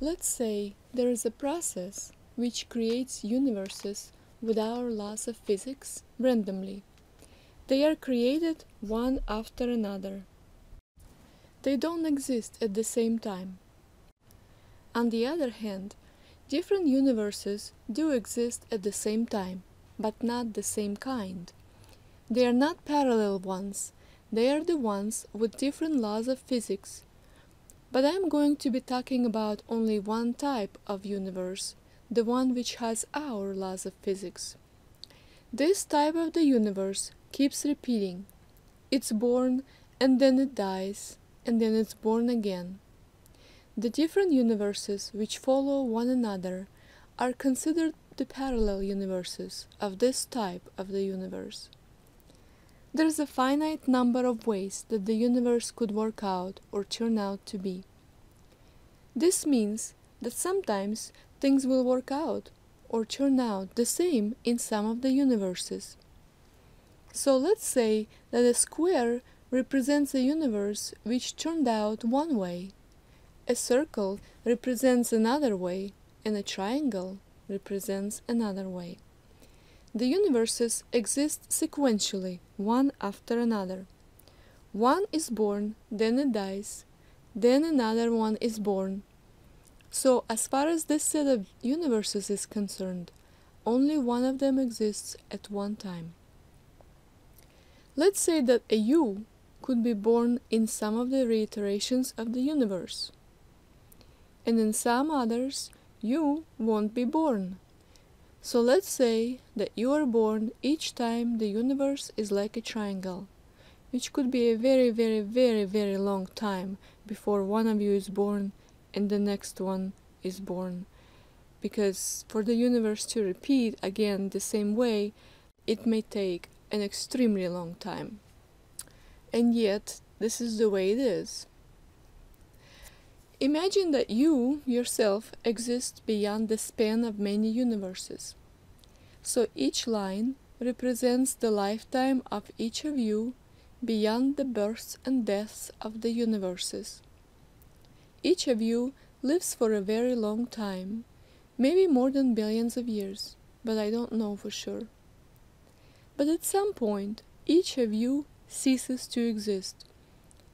Let's say there is a process which creates universes with our laws of physics randomly. They are created one after another. They don't exist at the same time. On the other hand, different universes do exist at the same time, but not the same kind. They are not parallel ones. They are the ones with different laws of physics. But I am going to be talking about only one type of universe, the one which has our laws of physics. This type of the universe keeps repeating. It's born, and then it dies, and then it's born again. The different universes which follow one another are considered the parallel universes of this type of the universe. There is a finite number of ways that the universe could work out or turn out to be. This means that sometimes things will work out or turn out the same in some of the universes. So let's say that a square represents a universe which turned out one way, a circle represents another way, and a triangle represents another way. The universes exist sequentially, one after another. One is born, then it dies, then another one is born. So as far as this set of universes is concerned, only one of them exists at one time. Let's say that a you could be born in some of the reiterations of the universe, and in some others you won't be born. So let's say that you are born each time the universe is like a triangle, which could be a very, very, very, very long time before one of you is born and the next one is born. Because for the universe to repeat again the same way, it may take an extremely long time. And yet, this is the way it is. Imagine that you, yourself, exist beyond the span of many universes. So each line represents the lifetime of each of you beyond the births and deaths of the universes. Each of you lives for a very long time, maybe more than billions of years, but I don't know for sure. But at some point, each of you ceases to exist,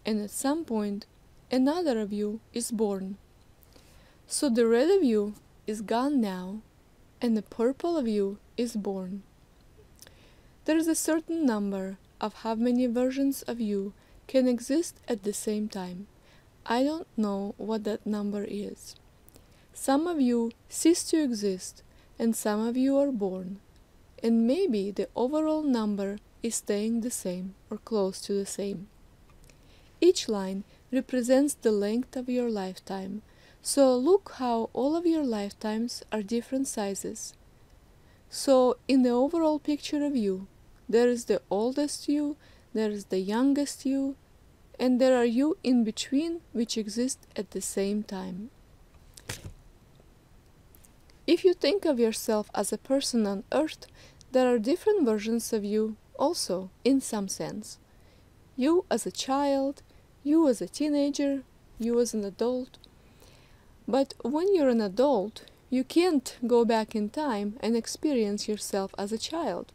and at some point, another of you is born. So the red of you is gone now, and the purple of you is born. There is a certain number of how many versions of you can exist at the same time. I don't know what that number is. Some of you cease to exist, and some of you are born, and maybe the overall number is staying the same or close to the same. Each line represents the length of your lifetime, so look how all of your lifetimes are different sizes. So in the overall picture of you, there is the oldest you, there is the youngest you, and there are you in between which exist at the same time. If you think of yourself as a person on Earth, there are different versions of you also, in some sense. You as a child, you as a teenager, you as an adult. But when you're an adult, you can't go back in time and experience yourself as a child.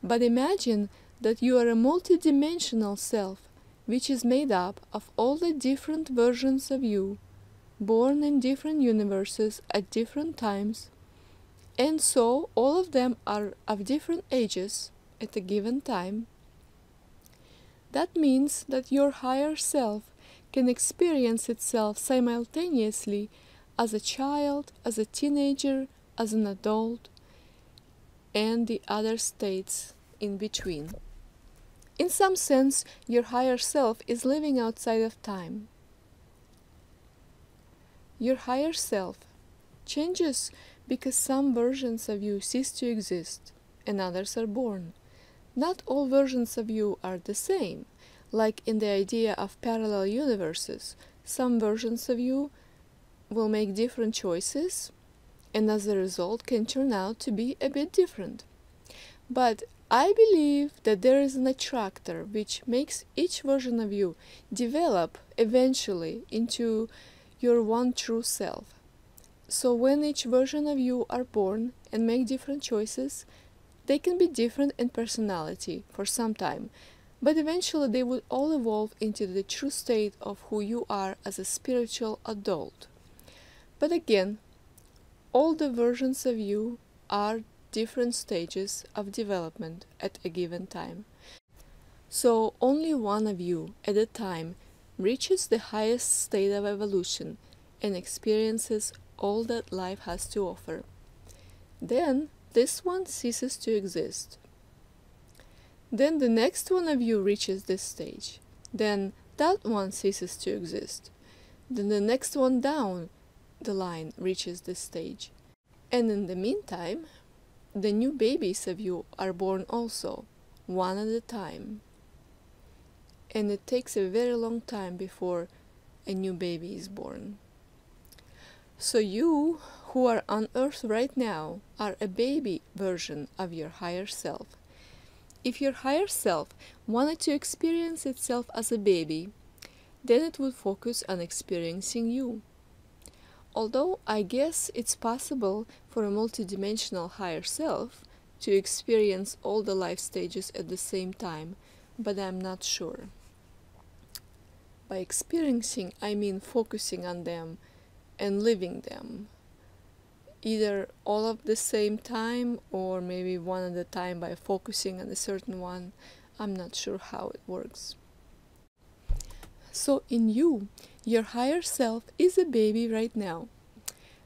But imagine that you are a multidimensional self, which is made up of all the different versions of you, born in different universes at different times, and so all of them are of different ages at a given time. That means that your higher self can experience itself simultaneously as a child, as a teenager, as an adult, and the other states in between. In some sense, your higher self is living outside of time. Your higher self changes because some versions of you cease to exist and others are born. Not all versions of you are the same. Like in the idea of parallel universes, some versions of you will make different choices and as a result can turn out to be a bit different. But I believe that there is an attractor which makes each version of you develop eventually into your one true self. So when each version of you are born and make different choices, they can be different in personality for some time, but eventually they would all evolve into the true state of who you are as a spiritual adult. But again, all the versions of you are different stages of development at a given time. So only one of you at a time reaches the highest state of evolution and experiences all that life has to offer. Then this one ceases to exist. Then the next one of you reaches this stage. Then that one ceases to exist. Then the next one down the line reaches this stage. And in the meantime, the new babies of you are born also, one at a time. And it takes a very long time before a new baby is born. So you, who are on earth right now, are a baby version of your higher self. If your higher self wanted to experience itself as a baby, then it would focus on experiencing you. Although I guess it's possible for a multidimensional higher self to experience all the life stages at the same time, but I'm not sure. By experiencing, I mean focusing on them and living them, either all at the same time or maybe one at a time by focusing on a certain one. I'm not sure how it works. So in you, your higher self is a baby right now.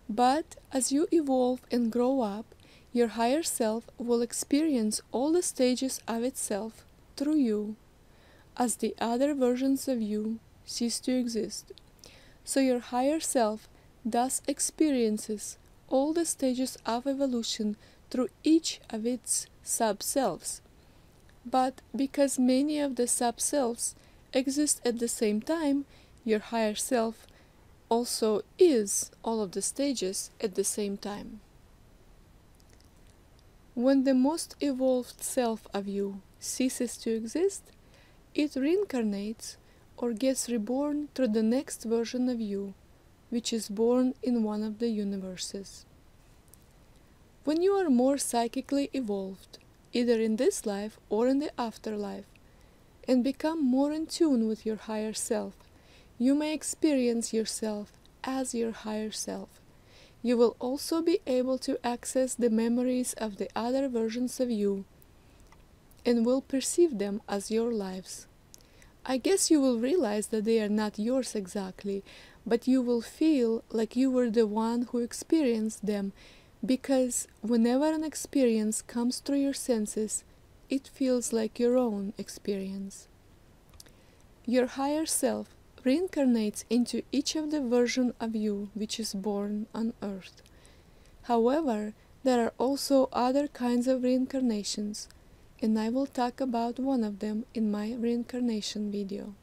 But as you evolve and grow up, your higher self will experience all the stages of itself through you, as the other versions of you cease to exist. So your higher self thus experiences all the stages of evolution through each of its sub-selves. But because many of the sub-selves exist at the same time, your higher self also is all of the stages at the same time. When the most evolved self of you ceases to exist, it reincarnates or gets reborn through the next version of you, which is born in one of the universes. When you are more psychically evolved, either in this life or in the afterlife, and become more in tune with your higher self, you may experience yourself as your higher self. You will also be able to access the memories of the other versions of you and will perceive them as your lives. I guess you will realize that they are not yours exactly, but you will feel like you were the one who experienced them, because whenever an experience comes through your senses, it feels like your own experience. Your higher self reincarnates into each of the version of you which is born on earth. However, there are also other kinds of reincarnations, and I will talk about one of them in my reincarnation video.